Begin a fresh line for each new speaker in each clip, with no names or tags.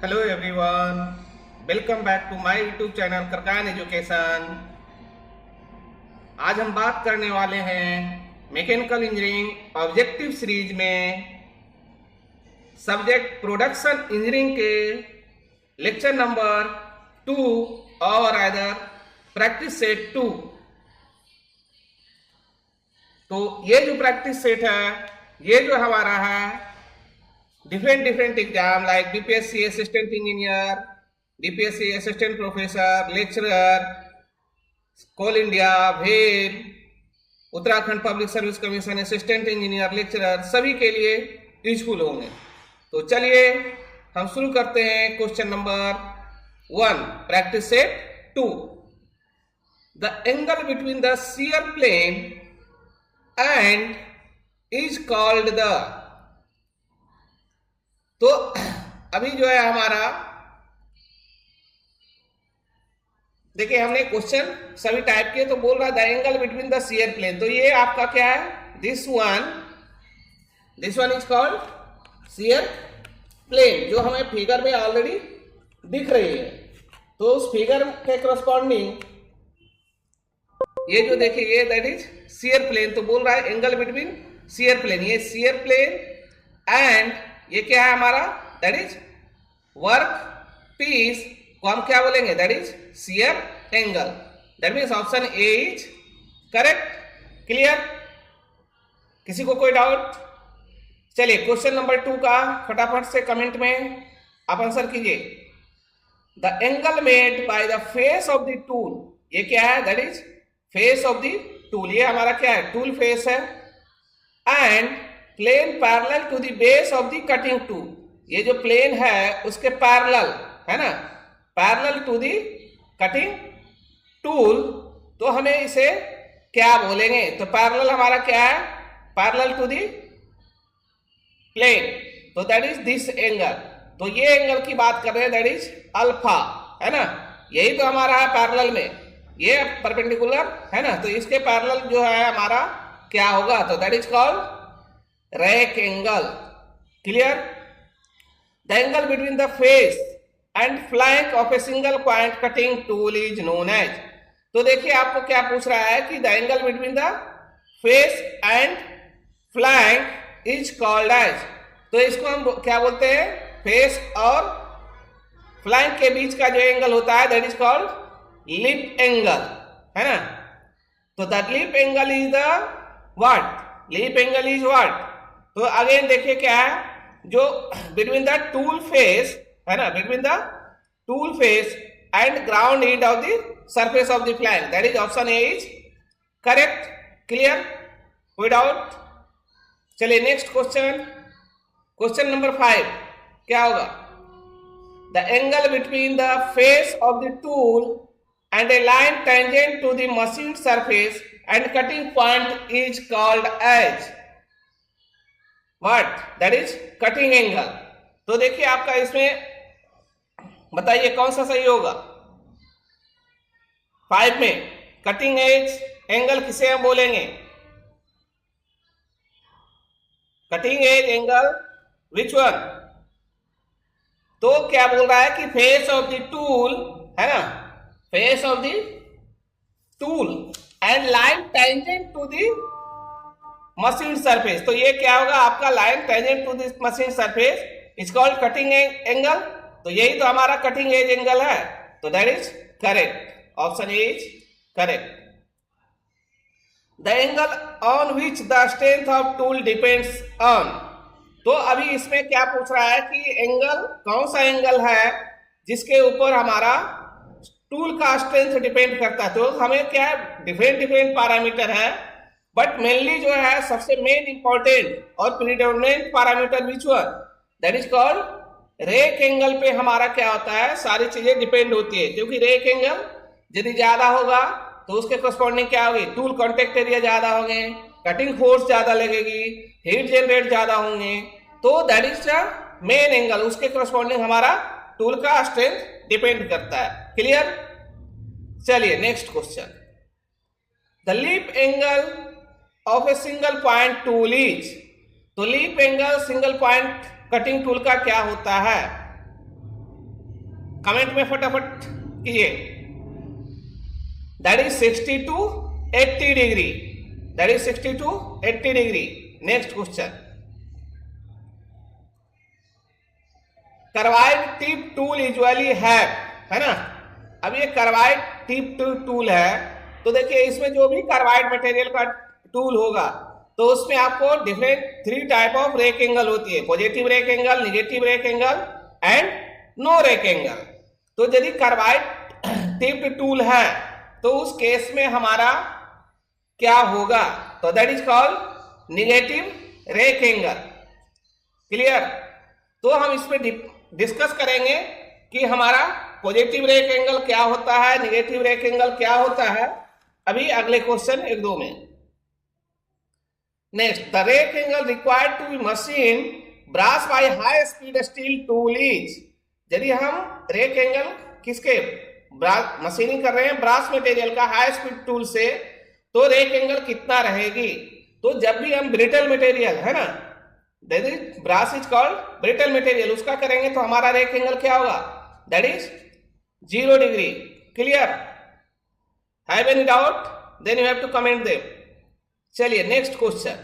Hello everyone, welcome back to my YouTube channel करकान education. आज हम बात करने वाले हैं मैकेनिकल इंजीनियरिंग ऑब्जेक्टिव सीरीज में सब्जेक्ट प्रोडक्शन इंजीनियरिंग के लेक्चर नंबर 2 और अदर प्रैक्टिस सेट 2। तो ये जो प्रैक्टिस सेट है ये जो हमारा है different exam like BPSC assistant engineer, BPSC assistant professor, lecturer, Coal India, वेब, Uttarakhand public service commission assistant engineer, lecturer सभी के लिए यूजफुल होंगे। तो चलिए हम शुरू करते हैं question number 1 practice set 2। The angle between the shear plane and is called the. तो अभी जो है हमारा देखिए हमने क्वेश्चन सभी टाइप के, तो बोल रहा है the angle between the shear plane. तो ये आपका क्या है, this one is called shear plane, जो हमें फिगर में ऑलरेडी दिख रही है। तो उस फिगर के करस्पॉन्डिंग ये जो देखिए ये दैट इज शियर प्लेन। तो बोल रहा है एंगल बिटवीन शियर प्लेन, ये शियर प्लेन एंड ये क्या है हमारा, दैट इज वर्क पीस को हम क्या बोलेंगे, that is shear angle. That means option A is correct. Clear? किसी को कोई डाउट? चलिए क्वेश्चन नंबर 2 का फटाफट से कमेंट में आप आंसर कीजिए। The angle made by the face of the tool, ये क्या है, that is face of the tool. ये हमारा क्या है, टूल फेस है। And plane parallel to the base of the cutting tool, ये जो प्लेन है उसके पैरेलल है ना, parallel to the cutting tool. तो हमें इसे क्या बोलेंगे, तो पैरेलल हमारा क्या है, पैरेलल टू द प्लेन, तो दैट इज दिस एंगल। तो ये एंगल की बात कर रहे हैं, दैट इज अल्फा, है ना। यही तो हमारा है पैरेलल में, ये परपेंडिकुलर है ना, तो इसके पैरेलल जो है हमारा क्या होगा, तो that is called rectangle. Clear? The angle between the face and flank of a single point cutting tool is known as. तो देखिए आपको क्या पूछ रहा है कि the angle between the face and flank is called as. तो इसको हम क्या बोलते हैं, फेस और फ्लैंक के बीच का जो एंगल होता है that is called lip angle, है ना। तो the lip angle is the what, lip angle is what. तो अगेन देखिए क्या है, जो बिटवीन द टूल फेस है ना, between the tool face and ground and of the surface of the flank, that is option A is correct. Clear? कोई doubt? चलिए next question, question number 5 क्या होगा, the angle between the face of the tool and a line tangent to the machine surface and cutting point is called as what, that is cutting angle. तो देखिए आपका इसमें बताइए कौन सा सही होगा 5 में। कटिंग एज एंगल किसे हम बोलेंगे, cutting edge angle which one. तो क्या बोल रहा है कि फेस ऑफ द टूल है ना, face of the tool and line tangent to the machine surface. तो ये क्या होगा आपका, line tangent to this machine surface is called cutting angle. तो यही तो हमारा कटिंग एज एंगल है, तो that is correct, option A is correct. The angle on which the strength of tool depends on. तो अभी इसमें क्या पूछ रहा है कि एंगल कौन सा एंगल है जिसके ऊपर हमारा टूल का स्ट्रेंथ डिपेंड करता है। तो हमें क्या है, डिफरेंट पैरामीटर है, बट मेनली जो है सबसे मेन इंपॉर्टेंट और predominant parameter which one, that is called rake angle पे हमारा क्या होता है, सारी चीजें डिपेंड होती है। क्योंकि रेक एंगल यदि ज्यादा होगा तो उसके करस्पॉन्डिंग क्या होगी, टूल कॉन्टेक्ट एरिया ज्यादा होंगे, कटिंग फोर्स ज्यादा लगेगी, हीट जनरेट ज्यादा होंगे, तो that is the main angle, उसके करस्पॉन्डिंग हमारा टूल का स्ट्रेंथ डिपेंड करता है। क्लियर? चलिए next question, the lip angle of a single point tool is. तो lip angle single point cutting tool का क्या होता है, कमेंट में फटाफट कीजिए। That is 60 to 80 degree, that is 60 to 80 degree. Next question, carbide tip tool usually है ना। अब ये कर्वाइड टिप टूल है, तो देखिए इसमें जो भी कर्वाइड मटेरियल का टूल होगा तो उसमें आपको different 3 type of rake angle होती है, positive rake angle, negative rake angle and no rake angle. तो यदि कर्वाइड टिप टूल है तो उस केस में हमारा क्या होगा, तो that is called negative rake angle. Clear. तो हम इसमें डिस्कस करेंगे कि हमारा पॉजिटिव रेक एंगल क्या होता है, निगेटिव रेक एंगल क्या होता है, अभी अगले क्वेश्चन 1-2 में। Next, the rake angle required to be machine brass by high speed steel tool is. यदि हम रेक एंगल किसके मशीनिंग कर रहे हैं, ब्रास मटेरियल का हाई स्पीड टूल से, तो रेक एंगल कितना रहेगी। तो जब भी हम ब्रिटल मटेरियल है ना, brass is called brittle material, उसका करेंगे तो हमारा रेक एंगल क्या होगा, that is 0 degree. Clear. Have any doubt, then you have to comment them. चलिए next question,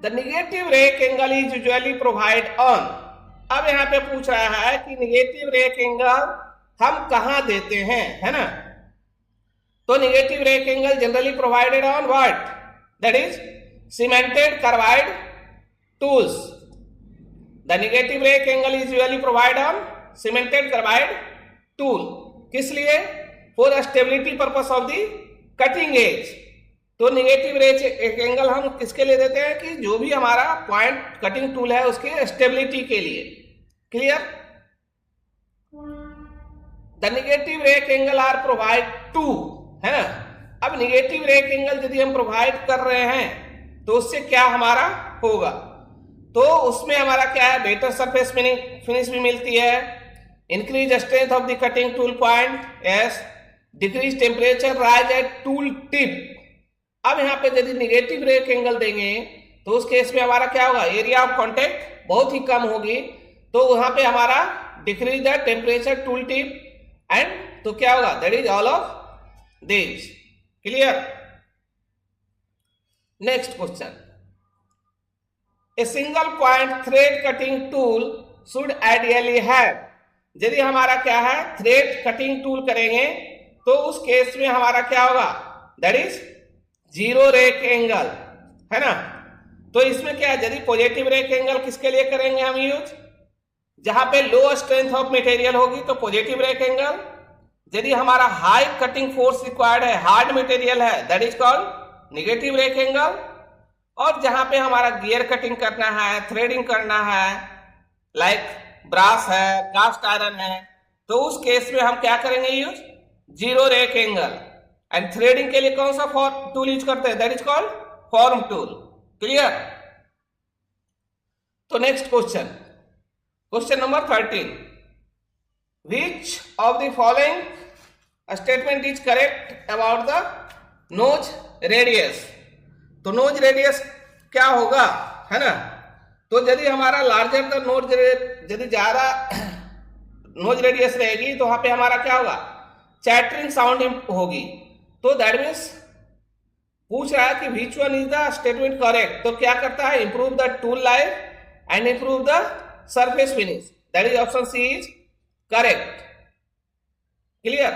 the negative rake angle is usually provide on. अब यहां पे पूछ रहा है कि निगेटिव रेक एंगल हम कहां देते हैं, है ना। तो negative rake angle generally provided on what, that is cemented carbide tools. The negative rake angle is usually provide on cemented carbide tool. किस लिए, for stability purpose of the cutting edge. तो निगेटिव रेक एंगल हम किसके लिए देते हैं कि जो भी हमारा पॉइंट कटिंग टूल है उसके स्टेबिलिटी के लिए। Clear. The negative rake angle are provide to, है ना। अब निगेटिव रेक एंगल यदि हम प्रोवाइड कर रहे हैं तो उससे क्या हमारा होगा, तो उसमें हमारा क्या है, बेटर सरफेस फिनिश भी मिलती है, increase strength of the cutting tool point, yes, decrease temperature rise at tool tip. अब यहाँ पे यदि निगेटिव रेक एंगल देंगे तो उस केस में हमारा क्या होगा, एरिया ऑफ कॉन्टेक्ट बहुत ही कम होगी, तो वहां पे हमारा decrease the temperature tool tip and, तो क्या होगा, that is all of this. Clear. Next question, A single point thread cutting tool should ideally have. यदि हमारा क्या है, थ्रेड कटिंग टूल करेंगे तो उस केस में हमारा क्या होगा, दैट इज 0 रेक एंगल, है ना। तो इसमें क्या है, यदि पॉजिटिव रेक एंगल किसके लिए करेंगे हम यूज, जहां पे लो स्ट्रेंथ ऑफ मटेरियल होगी तो पॉजिटिव रेक एंगल। यदि हमारा हाई कटिंग फोर्स रिक्वायर्ड है, हार्ड मटेरियल है, that is called negative rake angle. और जहां पे हमारा गियर कटिंग करना है, थ्रेडिंग करना है, लाइक ब्रास है, कास्ट आयरन है, तो उस केस में हम क्या करेंगे use, 0 rake angle. And threading के लिए कौन सा टूल यूज करते हैं, that is called form tool. Clear. तो next question, question number 13, which of the following statement is correct about the nose radius. तो नोज रेडियस क्या होगा, है ना। तो यदि हमारा लार्जर द नोज, यदि ज्यादा नोज रेडियस रहेगी तो वहां पे हमारा क्या होगा, चैटरिंग साउंड होगी। तो दैट मीन्स पूछ रहा है कि which one is the statement correct. तो क्या करता है, improve the tool life and improve the surface finish, that is option C is correct. Clear.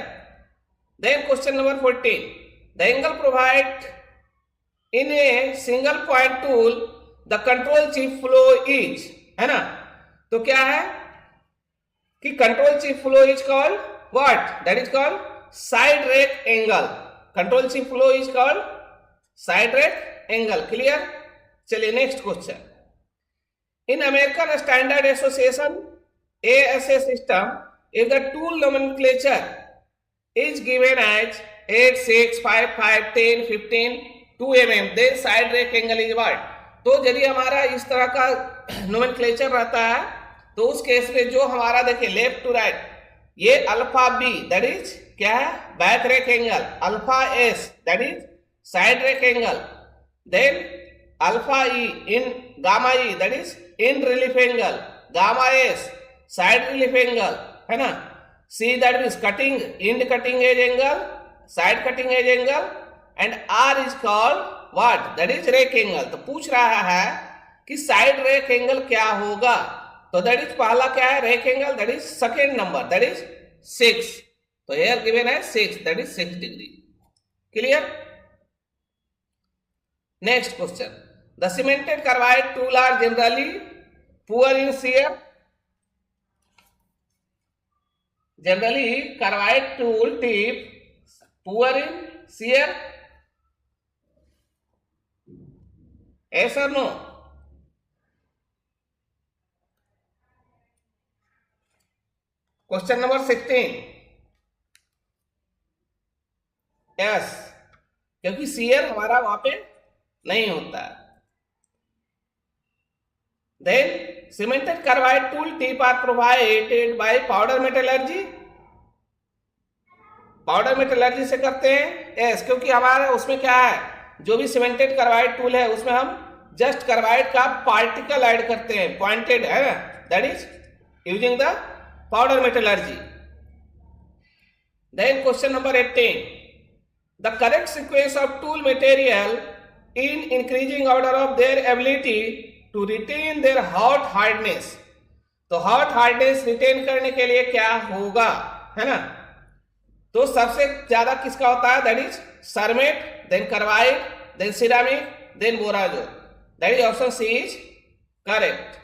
Then question number 14, the angle provide in a single point tool the control chip flow is, है ना। तो क्या है कि control chip flow is called what, that is called side rake angle. Control chip flow is called side rake angle. Clear. चलिए next question, in American standard association ASA system, if the tool nomenclature is given as 8, 6, 5, 5, 10, 15, 2 mm, then side rack angle is what। तो यदि हमारा इस तरह का nomenclature रहता है तो उस केस में जो हमारा देखिए लेफ्ट टू राइट, ये अल्फा बी दैट इज क्या है, back rake angle, alpha S that is side rake angle, then alpha E in gamma E that is in relief angle, gamma S side relief angle, है ना। C, that means cutting, end cutting edge angle, side cutting edge angle, and R is called what? That is rake angle. तो पूछ रहा है कि side rake angle क्या होगा, तो दैट इज पहला क्या है, rake angle, that is second number, that is 6. तो here given है 6, that is 6 degree. Clear? Next question. The cemented carbide tool are generally poor in shear. Generally, carbide tool tip poor in shear. Yes or no? Question number 16. Yes, क्योंकि shear हमारा वहां पे नहीं होता. Then cemented carbide tool tip are provided by powder metallurgy. Powder metallurgy से करते हैं. Yes, क्योंकि हमारा उसमें क्या है, जो भी सीमेंटेड कार्बाइड टूल है उसमें हम जस्ट कार्बाइड का पार्टिकल ऐड करते हैं, पॉइंटेड है ना, that is using the powder metallurgy. Then question number 18. The correct sequence of tool material in increasing order of their ability to retain their hot hardness. तो hot hardness retain करने के लिए क्या होगा, है ना. तो सबसे ज्यादा किसका होता है, that is cermet, then carbide, then ceramic, then borazole. That is option C is correct.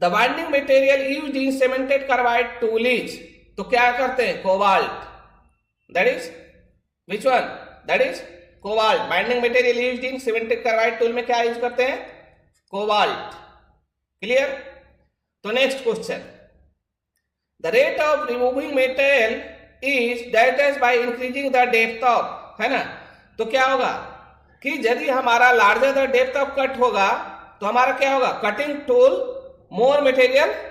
The binding material used in cemented carbide tool is, तो क्या करते हैं, cobalt. That is which one? That is cobalt. Binding material used in cemented carbide tool में क्या use करते हैं, cobalt. Clear? तो next question. The rate of removing metal is that is by increasing the depth of, है ना. तो क्या होगा कि यदि हमारा larger the depth of cut होगा तो हमारा क्या होगा, cutting tool more material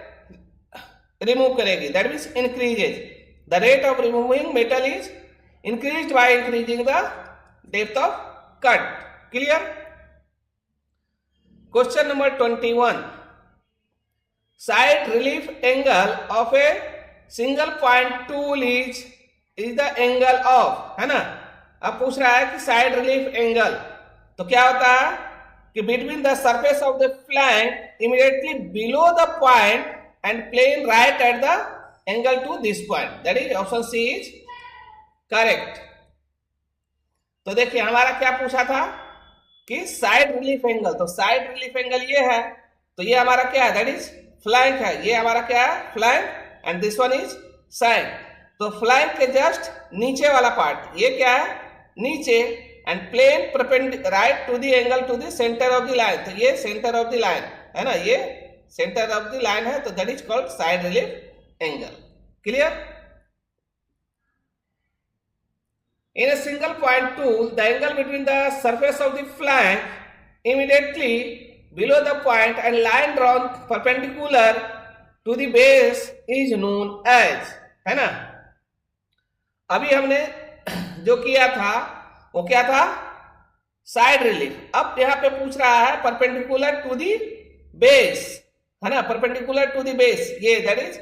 remove करेगी, that means increases. The rate of removing metal is increased by increasing the depth of cut. Clear? Question number 21. Side relief angle of a single point tool is the angle of, है ना. अब पूछ रहा है कि side relief angle, तो क्या होता है कि between the surface of the flank immediately below the point and plane right at the angle to this point. That is option C is correct. तो देखिए हमारा क्या पूछा था कि साइड रिलीफ एंगल, तो साइड रिलीफ एंगल ये है, तो ये हमारा क्या है, दैट इज फ्लैंक है. ये हमारा क्या है, flank, and this one is side. तो फ्लैंक के जस्ट नीचे वाला पार्ट ये क्या है, नीचे, and plane perpendicular right to the angle to the centre of the line. तो ये सेंटर ऑफ द लाइन है ना, ये सेंटर ऑफ द लाइन है, तो that is called side relief angle. Clear? In a single point tool, the angle between the surface of the flank immediately below the point and line drawn perpendicular to the base is known as, है ना. अभी हमने जो किया था वो क्या था, साइड रिलीफ. अब यहाँ पे पूछ रहा है परपेंडिकुलर टू दी बेस, है ना, परपेंडिकुलर टू दी बेस, ये that is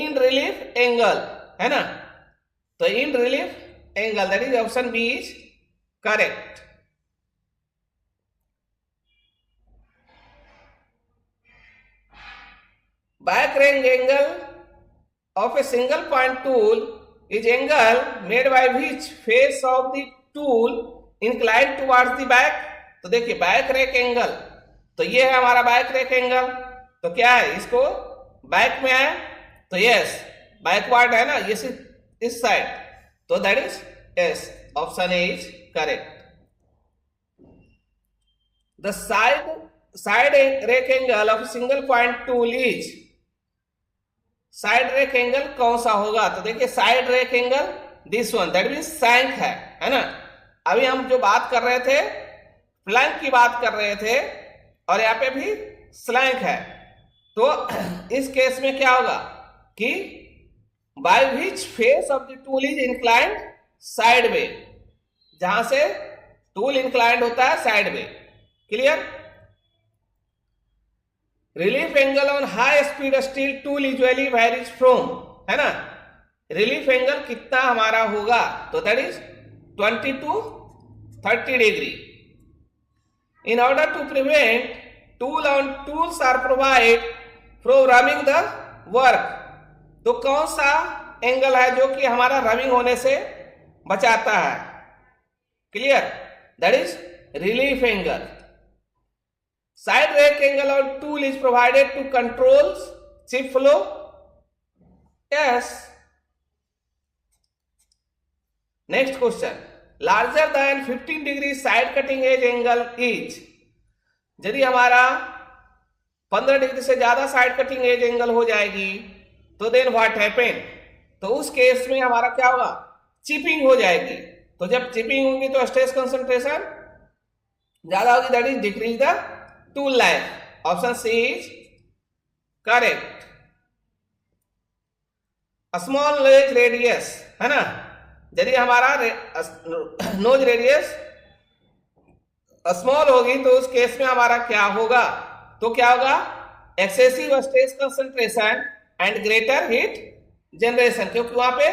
in relief angle, है ना. तो in relief angle, that is option B is correct. Back range angle of a single point tool is angle made by which face of the tool inclined towards the back. तो देखिए back rake angle, तो ये है हमारा back rake angle. तो क्या है, इसको बैक में है, तो यस बैकवर्ड है ना, ये इस साइड, तो that is yes, option A is correct. The side rake angle of a single point tool is, side rake angle कौन सा होगा, तो देखिए side rake angle this one, that means shank है ना. अभी हम जो बात कर रहे थे फ्लैंक की बात कर रहे थे, और यहाँ पे भी स्लैंक है. तो इस केस में क्या होगा कि by which face of the tool is inclined side way, जहां से टूल इंक्लाइंड होता है side way. Clear? Relief angle on high speed steel tool usually varies from, है ना, रिलीफ एंगल कितना हमारा होगा, तो that is 20 to 30 degree. In order to prevent tools are provide from rubbing the work, तो कौन सा एंगल है जो कि हमारा रबिंग होने से बचाता है, clear, that is relief angle. Side rake angle और tool is provided to control chip flow, yes. Next question, larger than 15 degree side cutting edge angle is, यदि हमारा 15 डिग्री से ज्यादा साइड कटिंग एज एंगल हो जाएगी तो then what happen, तो उस केस में हमारा क्या होगा, चिपिंग हो जाएगी। तो जब चिपिंग होगी तो स्ट्रेस कंसंट्रेशन ज्यादा होगी, that is decrease the tool life. Option C is correct. Small nose radius, है ना, यदि हमारा नोज रेडियस स्मॉल होगी तो उस केस में हमारा क्या होगा, तो क्या होगा, excessive stress concentration and greater heat generation, क्योंकि वहां पे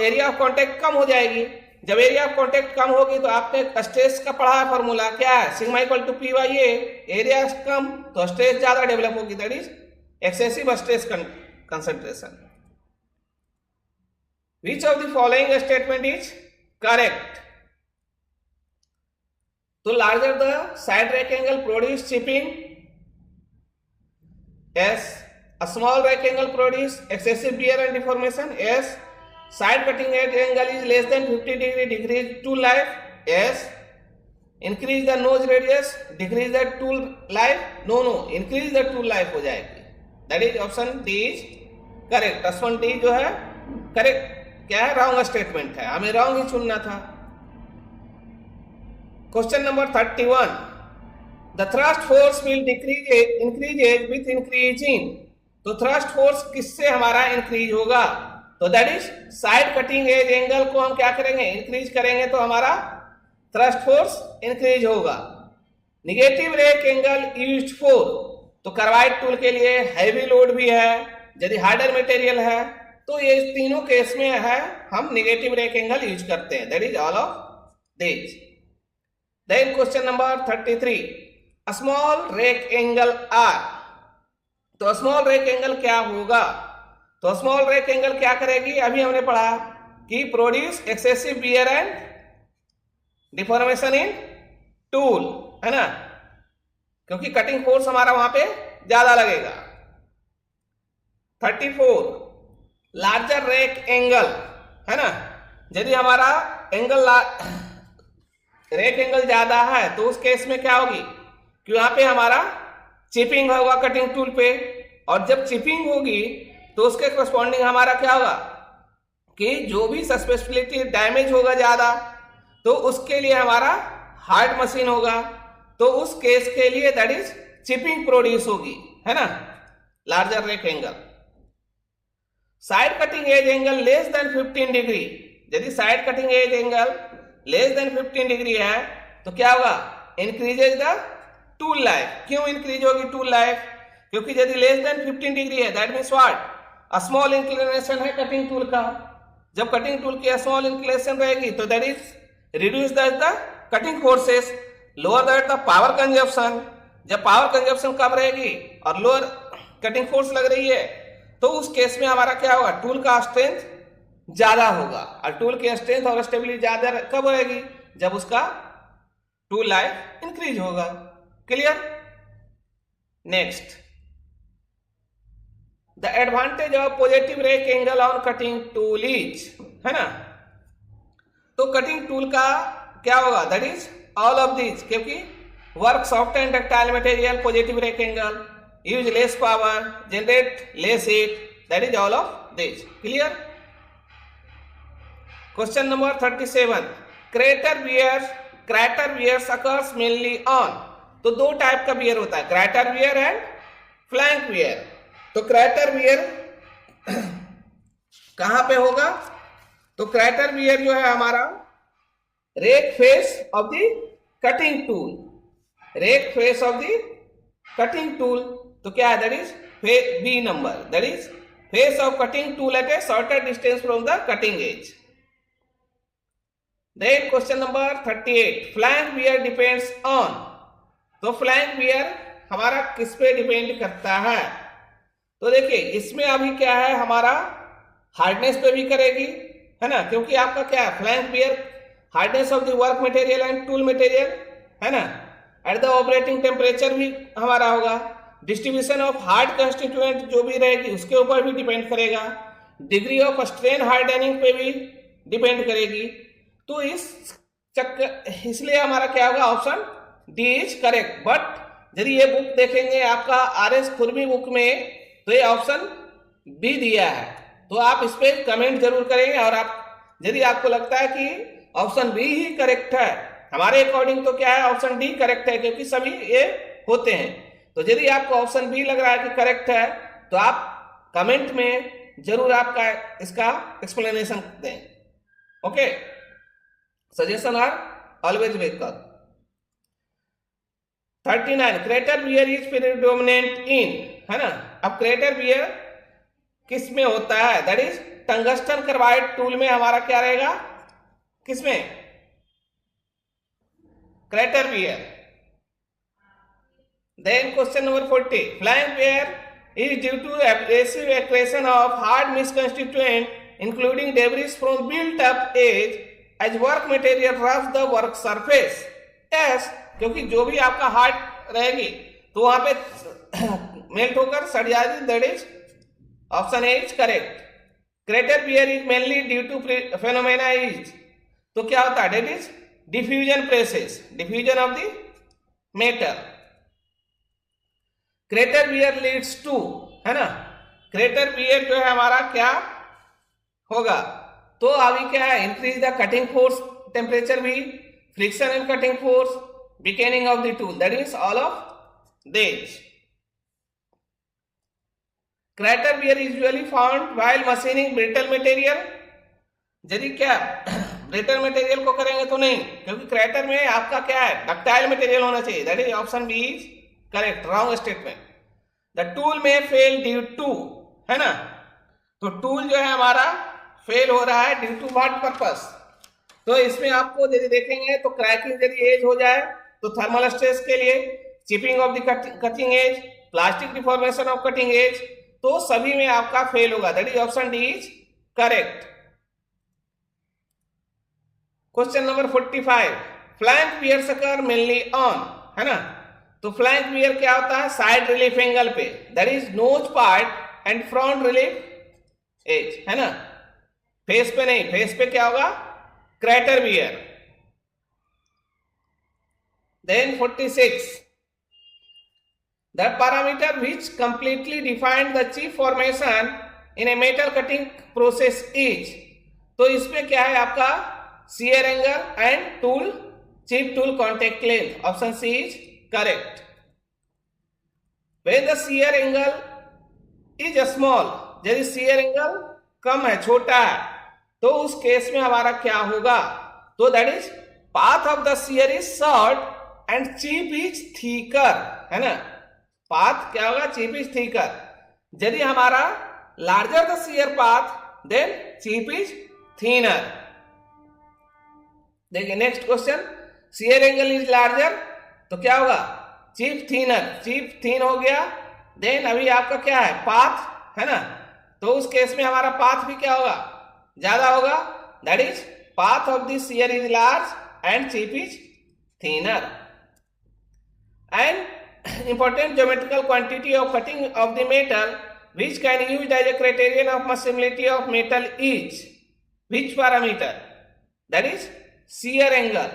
एरिया ऑफ कांटेक्ट कम हो जाएगी। जब एरिया ऑफ कांटेक्ट कम होगी तो आपने स्ट्रेस का पढ़ा है फॉर्मूला, क्या है, sigma equal to P by A, area कम तो स्ट्रेस ज्यादा डेवलप होगी, that is excessive stress concentration. Which of the following statement is correct? तो larger the side rack angle produce chipping, yes. A small rack angle produce excessive wear and deformation, yes. Side cutting edge angle is less than 50 degree, decrease tool life, yes. Increase the nose radius, decrease the tool life, no, increase the tool life हो जाएगी, that is option D is correct। option D जो है correct क्या है, wrong statement है, हमें wrong ही चुनना था। Question number 31, the thrust force will increase with increasing, तो थ्रस्ट फोर्स किससे हमारा इंक्रीज होगा, तो that is side cutting edge angle को हम क्या करेंगे, इंक्रीज करेंगे तो हमारा थ्रस्ट फोर्स इंक्रीज होगा। Negative rake angle used for, तो कार्बाइड टूल के लिए हैवी लोड भी है, यदि हार्डर मटेरियल है तो ये तीनों केस में है हम निगेटिव रेक एंगल यूज करते हैं, that is all of this. Then question number 33, small rake angle are, तो स्मॉल रेक एंगल क्या होगा, तो स्मॉल रेक एंगल क्या करेगी, अभी हमने पढ़ा कि produce excessive wear and deformation in tool, है ना, क्योंकि कटिंग फोर्स हमारा वहां पे ज्यादा लगेगा। 34, लार्जर रेक एंगल, है ना, यदि हमारा एंगल रेक एंगल ज्यादा है तो उस केस में क्या होगी कि वहां पे हमारा चिपिंग होगा कटिंग टूल पे, और जब चिपिंग होगी तो उसके करस्पॉन्डिंग हमारा क्या होगा कि जो भी सस्पेसिबिलिटी डैमेज होगा ज्यादा तो उसके लिए हमारा हार्ड मशीन होगा, तो उस केस के लिए दैट इज चिपिंग प्रोड्यूस होगी, है ना, larger rake angle. Side cutting edge angle less than 15 degree, यदि side cutting edge angle less than 15 degree है तो क्या होगा, इंक्रीजेज द टूल लाइफ। क्यों इंक्रीज होगी टूल लाइफ, क्योंकि यदि लेस देन 15 डिग्री है that means what, small inclination है कटिंग टूल का, जब कटिंग टूल की स्मॉल इंक्लिनेशन रहेगी तो that is reduce the cutting forces, lower that the power consumption, जब पावर कंजप्शन कम रहेगी और लोअर कटिंग फोर्स लग रही है तो उस केस में हमारा क्या होगा, टूल का स्ट्रेंथ ज्यादा होगा, और टूल की स्ट्रेंथ और स्टेबिलिटी ज्यादा कब रहेगी, जब उसका टूल लाइफ इंक्रीज होगा, clear. Next, the advantage of positive rake angle on cutting tool is, है ना, तो कटिंग टूल का क्या होगा, that is all of this, क्योंकि work soft and ductile material, positive rake angle, use less power, generate less heat, that is all of this, clear। Question number 37, crater wears occurs mainly on, तो दो type का wear होता है, crater wear and flank wear। तो crater wear कहां पे होगा, तो crater wear जो है हमारा rake face of the cutting tool, rake face of the cutting tool, तो क्या है that is B number, that is face of cutting tool at a shorter distance from the cutting edge. Then question number 38, flank wear depends on. तो flank wear हमारा किस पे depend करता है? तो देखिए इसमें अभी क्या है, हमारा हार्डनेस पे भी करेगी, है ना, क्योंकि आपका क्या है, flank wear hardness of the work material and tool material, है ना, एट द ऑपरेटिंग टेम्परेचर भी हमारा होगा, डिस्ट्रीब्यूशन ऑफ हार्ड कंस्टिट्यूएंट जो भी रहेगी उसके ऊपर भी डिपेंड करेगा, डिग्री ऑफ स्ट्रेन हार्डनिंग पे भी डिपेंड करेगी। तो इसलिए हमारा क्या होगा, option D is correct. But यदि ये बुक देखेंगे आपका RS खुरमी बुक में, तो ये ऑप्शन बी दिया है, तो आप इस पे कमेंट जरूर करेंगे। और आप यदि आपको लगता है कि ऑप्शन बी ही करेक्ट है, हमारे अकॉर्डिंग तो क्या है, ऑप्शन डी करेक्ट है, क्योंकि सभी ये होते हैं। तो यदि आपको ऑप्शन बी लग रहा है कि करेक्ट है, तो आप कमेंट में जरूर आपका इसका एक्सप्लेनेशन दें। Okay, suggestion are always welcome. 39, crater wear is predominant in, है ना। अब क्रेटर वियर किस में होता है, that is tungsten carbide tool में हमारा क्या रहेगा, किसमें, crater wear. Then question number 40, flank wear is due to abrasive accretion of hard mixed constituent including debris from built up edge as work material roughs the work surface. Yes, क्योंकि जो भी आपका hard रहेगी तो वहां पे melt होकर सड़ जाएगी, that is option A is correct. Crater wear is mainly due to phenomena is, तो क्या होता है, that is diffusion process, diffusion of the metal. Crater wear leads to, है ना, क्रेटर वियर जो है हमारा क्या होगा, तो अभी क्या है, increase the cutting force temperature भी, friction and cutting force, weakening of the tool, that is all of these. Crater wear is usually found while machining brittle material. यदि क्या ब्रिटल मटेरियल को करेंगे तो नहीं, क्योंकि क्रेटर में आपका क्या है, डक्टाइल मटेरियल होना चाहिए, that is option B is correct, wrong statement. The tool may fail due to, है ना, तो टूल जो है हमारा फेल हो रहा है ड्यू टू व्हाट पर्पस, तो इसमें आपको यदि देखेंगे तो क्रैकिंग यदि एज हो जाए तो थर्मल स्ट्रेस के लिए, chipping of the cutting edge, plastic deformation of cutting edge, तो सभी में आपका फेल होगा, that is option D is correct. Question number 45, flank wear occur mainly on, है ना, तो फ्लैंक वियर क्या होता है, साइड रिलीफ एंगल पे, that is nose part and front relief edge, है ना, फेस पे नहीं, फेस पे क्या होगा, crater wear. Then 46, the parameter which completely defined the chip formation in a metal cutting process is, तो इसमें क्या है आपका shear angle and tool chip tool contact length, option C is correct. When the shear angle is small, यदि shear angle कम है, छोटा है, तो उस केस में हमारा क्या होगा, तो that is path of the shear is short and chip is thicker, है ना, पाथ क्या होगा, चीप इज थीकर। यदि हमारा larger the shear path than chip is thinner. देखिए next question, shear angle is larger, तो क्या होगा, चीप थीनर, चीप थीन हो गया। देन अभी आपका क्या है, पाथ, है ना, तो उस केस में हमारा पाथ भी क्या होगा, ज्यादा होगा, that is path of the shear is large and chip is thinner. And important geometrical quantity of cutting of the metal which can be used as a criterion of machinability of metal is which parameter, that is shear angle.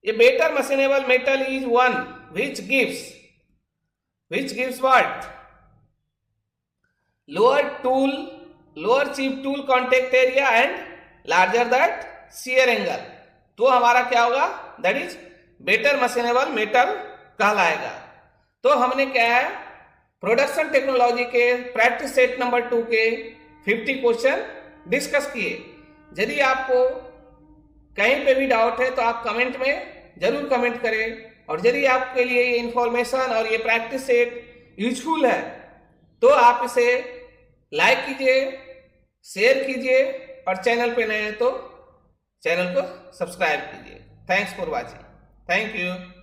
A better machinable metal is one which gives what, lower chip tool contact area and larger that shear angle, तो हमारा क्या होगा, that is better मशीनेबल metal कहलाएगा। तो हमने क्या है, production technology के प्रैक्टिस सेट नंबर 2 के 50 क्वेश्चन डिस्कस किए। यदि आपको कहीं पे भी डाउट है तो आप कमेंट में जरूर कमेंट करें, और यदि आपके लिए ये इंफॉर्मेशन और ये प्रैक्टिस सेट यूजफुल है तो आप इसे लाइक कीजिए, शेयर कीजिए और चैनल पे नए हैं तो चैनल को सब्सक्राइब कीजिए। Thanks for watching. Thank you.